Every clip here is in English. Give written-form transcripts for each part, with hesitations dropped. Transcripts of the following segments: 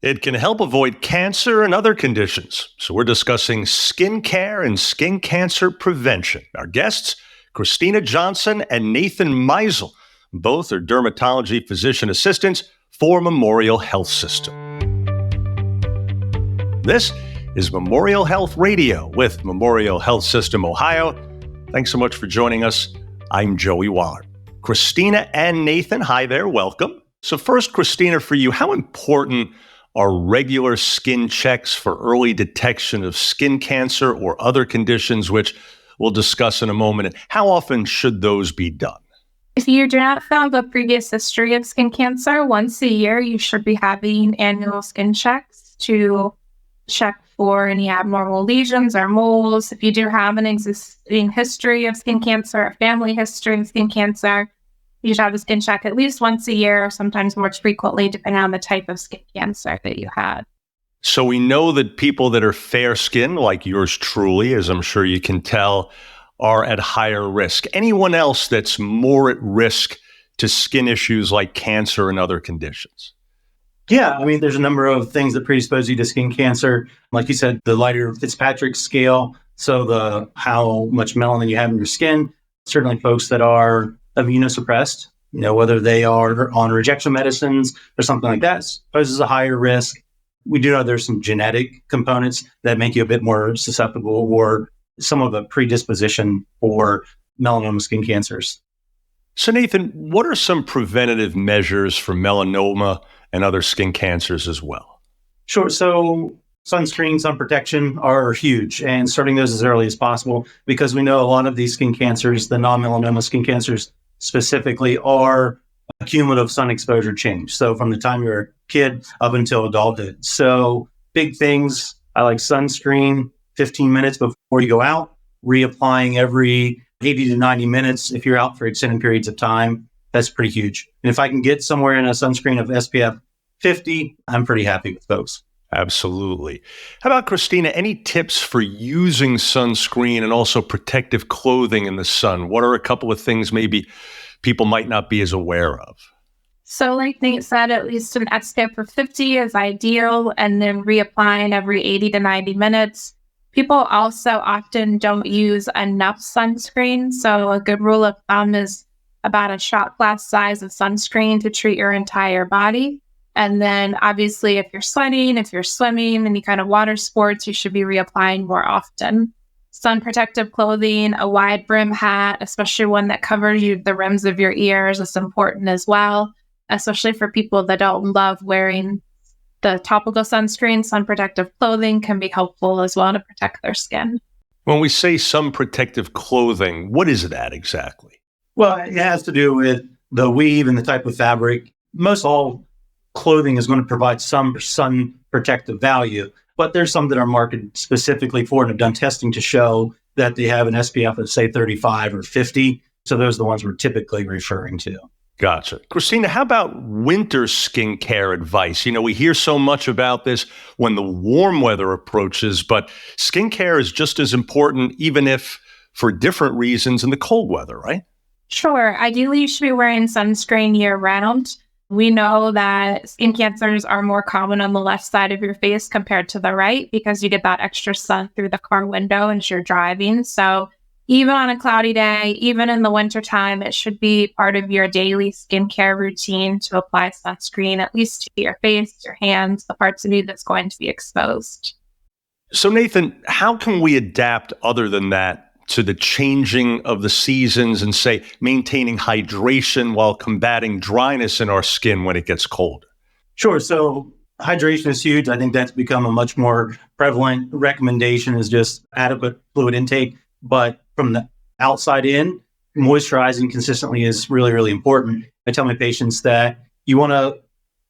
It can help avoid cancer and other conditions. So we're discussing skin care and skin cancer prevention. Our guests, Christina Johnson and Nathan Meisel. Both are dermatology physician assistants for Memorial Health System. This is Memorial Health Radio with Memorial Health System Ohio. Thanks so much for joining us. I'm Joey Waller. Christina and Nathan, hi there, welcome. So first, Christina, for you, how important are regular skin checks for early detection of skin cancer or other conditions, which we'll discuss in a moment? And how often should those be done? If you do not have a previous history of skin cancer, once a year, you should be having annual skin checks to check for any abnormal lesions or moles. If you do have an existing history of skin cancer, a family history of skin cancer, you should have a skin check at least once a year, or sometimes more frequently, depending on the type of skin cancer that you had. So we know that people that are fair skinned, like yours truly, as I'm sure you can tell, are at higher risk. Anyone else that's more at risk to skin issues like cancer and other conditions? Yeah, I mean, there's a number of things that predispose you to skin cancer. Like you said, the lighter Fitzpatrick scale, so how much melanin you have in your skin. Certainly folks that are immunosuppressed, whether they are on rejection medicines or something like that, poses a higher risk. We do know there's some genetic components that make you a bit more susceptible or some of a predisposition for melanoma skin cancers. So Nathan, what are some preventative measures for melanoma and other skin cancers as well? Sure. So sunscreen, sun protection are huge, and starting those as early as possible, because we know a lot of these skin cancers, the non-melanoma skin cancers specifically, are a cumulative sun exposure change. So from the time you're a kid up until adulthood. So big things, I like sunscreen 15 minutes before you go out, reapplying every 80 to 90 minutes if you're out for extended periods of time. That's pretty huge. And if I can get somewhere in a sunscreen of SPF 50, I'm pretty happy with those. Absolutely. How about, Christina, any tips for using sunscreen and also protective clothing in the sun? What are a couple of things maybe people might not be as aware of? So like Nate said, at least an SPF of 50 is ideal, and then reapplying every 80 to 90 minutes. People also often don't use enough sunscreen. So a good rule of thumb is about a shot glass size of sunscreen to treat your entire body. And then obviously if you're sweating, if you're swimming, any kind of water sports, you should be reapplying more often. Sun protective clothing, a wide brim hat, especially one that covers the rims of your ears, is important as well, especially for people that don't love wearing the topical sunscreen. Sun protective clothing can be helpful as well to protect their skin. When we say sun protective clothing, what is that exactly? Well, it has to do with the weave and the type of fabric. Most all clothing is going to provide some sun protective value, but there's some that are marketed specifically for and have done testing to show that they have an SPF of, say, 35 or 50. So those are the ones we're typically referring to. Gotcha. Christina, how about winter skincare advice? We hear so much about this when the warm weather approaches, but skincare is just as important, even if for different reasons in the cold weather, right? Sure. Ideally, you should be wearing sunscreen year-round. We know that skin cancers are more common on the left side of your face compared to the right because you get that extra sun through the car window as you're driving. So even on a cloudy day, even in the wintertime, it should be part of your daily skincare routine to apply sunscreen, at least to your face, your hands, the parts of you that's going to be exposed. So Nathan, how can we adapt other than that to the changing of the seasons and, say, maintaining hydration while combating dryness in our skin when it gets colder? Sure. So hydration is huge. I think that's become a much more prevalent recommendation, is just adequate fluid intake. But from the outside in, moisturizing consistently is really, really important. I tell my patients that you want to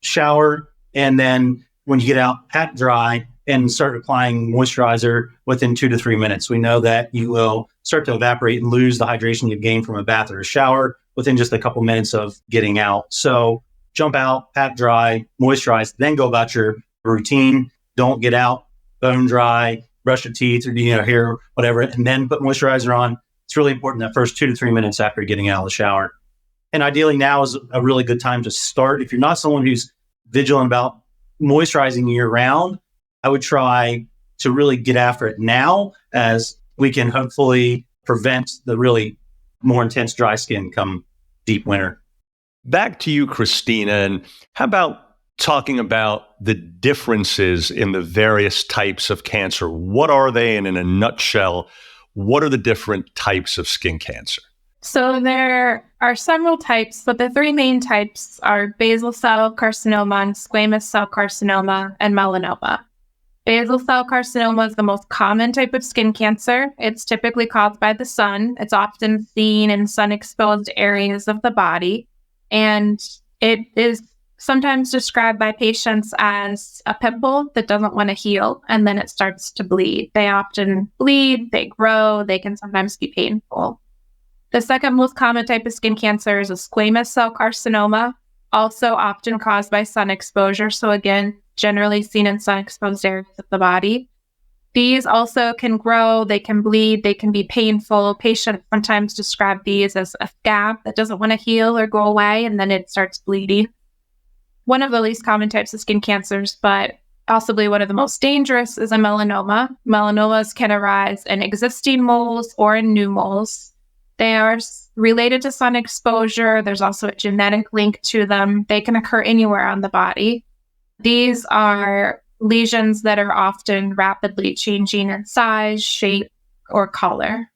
shower, and then when you get out, pat dry and start applying moisturizer within 2 to 3 minutes. We know that you will start to evaporate and lose the hydration you've gained from a bath or a shower within just a couple minutes of getting out. So jump out, pat dry, moisturize, then go about your routine. Don't get out, bone dry, brush your teeth or hair, whatever, and then put moisturizer on. It's really important that first 2 to 3 minutes after getting out of the shower. And ideally now is a really good time to start. If you're not someone who's vigilant about moisturizing year round, I would try to really get after it now as we can hopefully prevent the really more intense dry skin come deep winter. Back to you, Christina. And how about talking about the differences in the various types of cancer? What are they? And in a nutshell, what are the different types of skin cancer? So there are several types, but the three main types are basal cell carcinoma, squamous cell carcinoma, and melanoma. Basal cell carcinoma is the most common type of skin cancer. It's typically caused by the sun. It's often seen in sun-exposed areas of the body, and it is sometimes described by patients as a pimple that doesn't want to heal, and then it starts to bleed. They often bleed, they grow, they can sometimes be painful. The second most common type of skin cancer is a squamous cell carcinoma, also often caused by sun exposure. So again, generally seen in sun-exposed areas of the body. These also can grow, they can bleed, they can be painful. Patients sometimes describe these as a scab that doesn't want to heal or go away, and then it starts bleeding. One of the least common types of skin cancers, but possibly one of the most dangerous, is a melanoma. Melanomas can arise in existing moles or in new moles. They are related to sun exposure. There's also a genetic link to them. They can occur anywhere on the body. These are lesions that are often rapidly changing in size, shape, or color.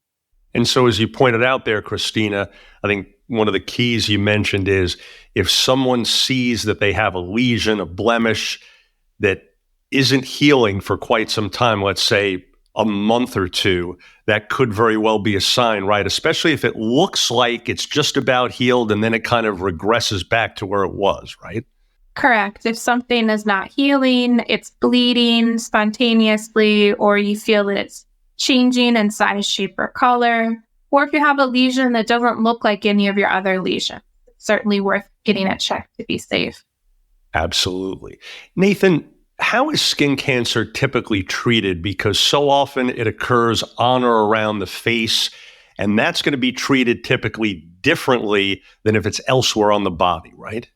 And so, as you pointed out there, Christina, I think one of the keys you mentioned is if someone sees that they have a lesion, a blemish that isn't healing for quite some time, let's say a month or two, that could very well be a sign, right? Especially if it looks like it's just about healed and then it kind of regresses back to where it was, right? Correct. If something is not healing, it's bleeding spontaneously, or you feel that it's changing in size, shape, or color, or if you have a lesion that doesn't look like any of your other lesions, it's certainly worth getting it checked to be safe. Absolutely. Nathan, how is skin cancer typically treated? Because so often it occurs on or around the face, and that's going to be treated typically differently than if it's elsewhere on the body, right?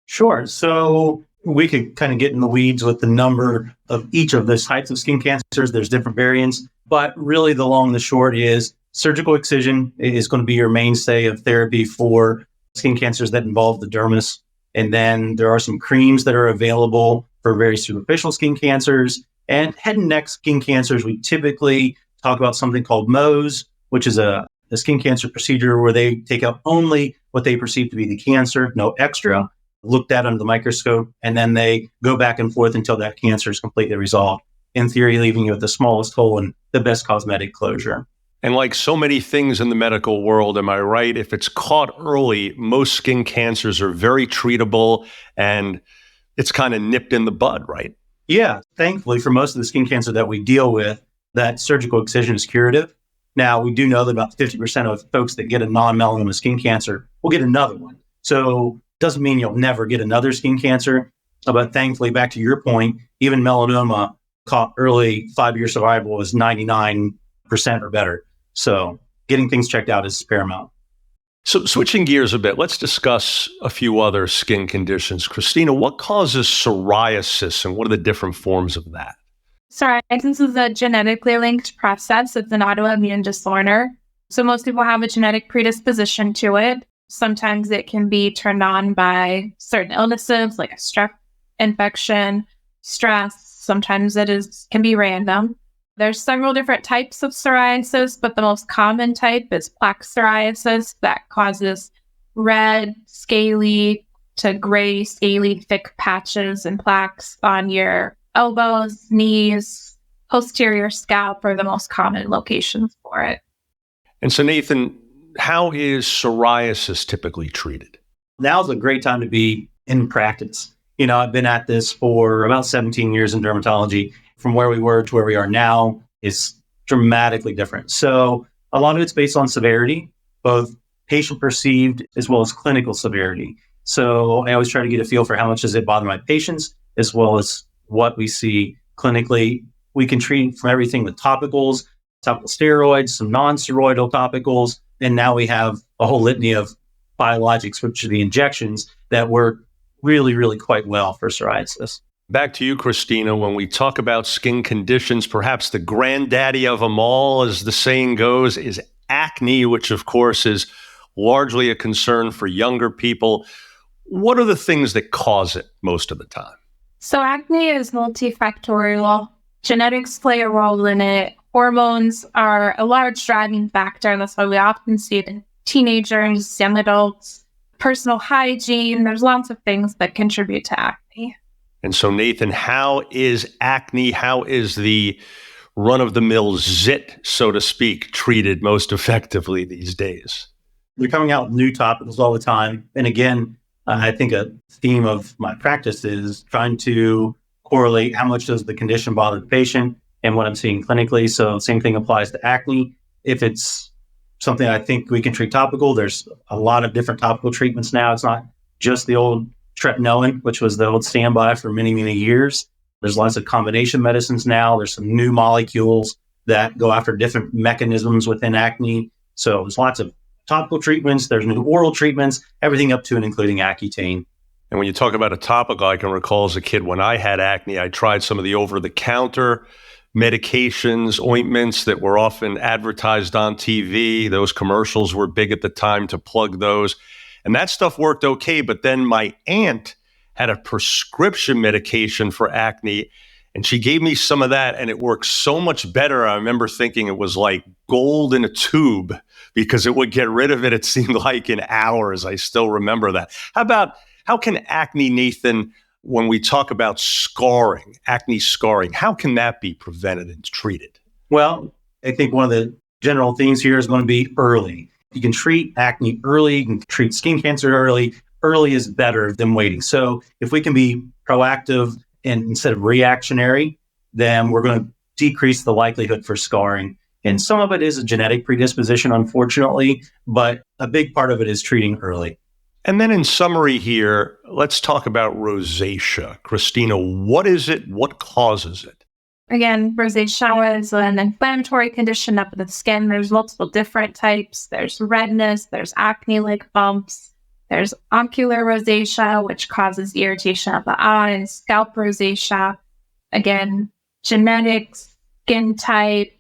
Sure. So we could kind of get in the weeds with the number of each of those types of skin cancers. There's different variants, but really the long and the short is surgical excision is going to be your mainstay of therapy for skin cancers that involve the dermis. And then there are some creams that are available for very superficial skin cancers. And head and neck skin cancers, we typically talk about something called Mohs, which is a skin cancer procedure where they take out only what they perceive to be the cancer, no extra, looked at under the microscope, and then they go back and forth until that cancer is completely resolved. In theory, leaving you with the smallest hole and the best cosmetic closure. And like so many things in the medical world, am I right? If it's caught early, most skin cancers are very treatable and it's kind of nipped in the bud, right? Yeah, thankfully for most of the skin cancer that we deal with, that surgical excision is curative. Now, we do know that about 50% of folks that get a non-melanoma skin cancer will get another one. So doesn't mean you'll never get another skin cancer. But thankfully, back to your point, even melanoma caught early, 5-year survival is 99% or better. So getting things checked out is paramount. So switching gears a bit, let's discuss a few other skin conditions. Christina, what causes psoriasis and what are the different forms of that? Psoriasis is a genetically linked process. It's an autoimmune disorder. So most people have a genetic predisposition to it. Sometimes it can be turned on by certain illnesses like a strep infection, stress. Sometimes can be random. There's several different types of psoriasis, but the most common type is plaque psoriasis that causes red, scaly to gray, scaly, thick patches and plaques on your elbows, knees, posterior scalp are the most common locations for it. And so, Nathan, how is psoriasis typically treated? Now's a great time to be in practice. I've been at this for about 17 years in dermatology. From where we were to where we are now is dramatically different. So a lot of it's based on severity, both patient perceived as well as clinical severity. So I always try to get a feel for how much does it bother my patients, as well as what we see clinically. We can treat from everything with topical steroids, some non-steroidal topicals, and now we have a whole litany of biologics, which are the injections that work really, really quite well for psoriasis. Back to you, Christina. When we talk about skin conditions, perhaps the granddaddy of them all, as the saying goes, is acne, which of course is largely a concern for younger people. What are the things that cause it most of the time? So acne is multifactorial. Genetics play a role in it. Hormones are a large driving factor, and that's why we often see it in teenagers, young adults. Personal hygiene, there's lots of things that contribute to acne. And so, Nathan, how is acne, how is the run-of-the-mill zit, so to speak, treated most effectively these days? They're coming out with new topicals all the time. And again, I think a theme of my practice is trying to correlate how much does the condition bother the patient and what I'm seeing clinically. So same thing applies to acne. If it's something I think we can treat topical, there's a lot of different topical treatments now. It's not just the old tretinoin, which was the old standby for many, many years. There's lots of combination medicines now. There's some new molecules that go after different mechanisms within acne. So there's lots of topical treatments. There's new oral treatments, everything up to and including Accutane. And when you talk about a topical, I can recall as a kid when I had acne, I tried some of the over-the-counter medications, ointments that were often advertised on TV. Those commercials were big at the time to plug those. And that stuff worked okay. But then my aunt had a prescription medication for acne, and she gave me some of that, and it worked so much better. I remember thinking it was like gold in a tube because it would get rid of it, it seemed like, in hours. I still remember that. How can acne, Nathan, when we talk about scarring, acne scarring, how can that be prevented and treated? Well, I think one of the general themes here is going to be early. You can treat acne early, you can treat skin cancer early. Early is better than waiting. So if we can be proactive and instead of reactionary, then we're going to decrease the likelihood for scarring. And some of it is a genetic predisposition, unfortunately, but a big part of it is treating early. And then in summary here, let's talk about rosacea. Christina, what is it? What causes it? Again, rosacea is an inflammatory condition up in the skin. There's multiple different types. There's redness, there's acne-like bumps, there's ocular rosacea, which causes irritation of the eyes, scalp rosacea. Again, genetics, skin type,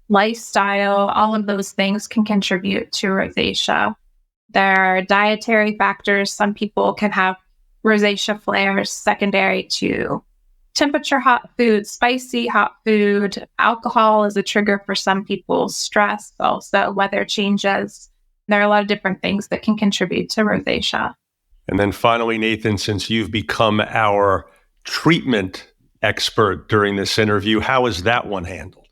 lifestyle, all of those things can contribute to rosacea. There are dietary factors. Some people can have rosacea flares secondary to temperature hot food, spicy hot food. Alcohol is a trigger for some people. Stress, also weather changes. There are a lot of different things that can contribute to rosacea. And then finally, Nathan, since you've become our treatment expert during this interview, how is that one handled?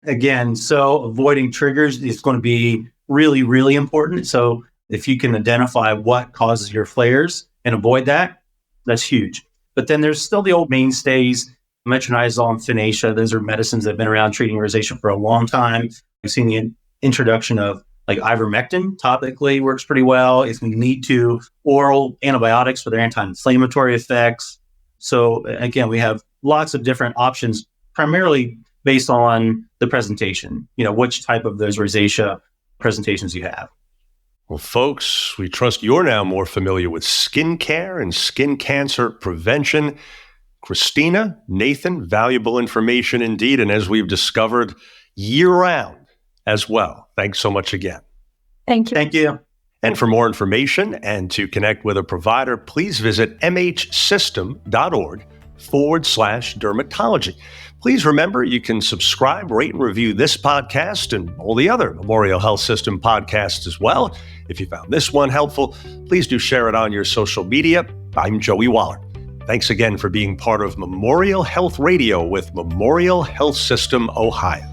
Again, so avoiding triggers is going to be really, really important. So if you can identify what causes your flares and avoid that, that's huge. But then there's still the old mainstays, metronidazole and Finacea. Those are medicines that have been around treating rosacea for a long time. We've seen the introduction of like ivermectin topically works pretty well. If we need to, oral antibiotics for their anti-inflammatory effects. So again, we have lots of different options, primarily based on the presentation, which type of those rosacea presentations you have. Well, folks, we trust you're now more familiar with skin care and skin cancer prevention. Christina, Nathan, valuable information indeed. And as we've discovered, year-round as well. Thanks so much again. Thank you. Thank you. And for more information and to connect with a provider, please visit mhsystem.org/dermatology. Please remember you can subscribe, rate, and review this podcast and all the other Memorial Health System podcasts as well. If you found this one helpful, please do share it on your social media. I'm Joey Waller. Thanks again for being part of Memorial Health Radio with Memorial Health System, Ohio.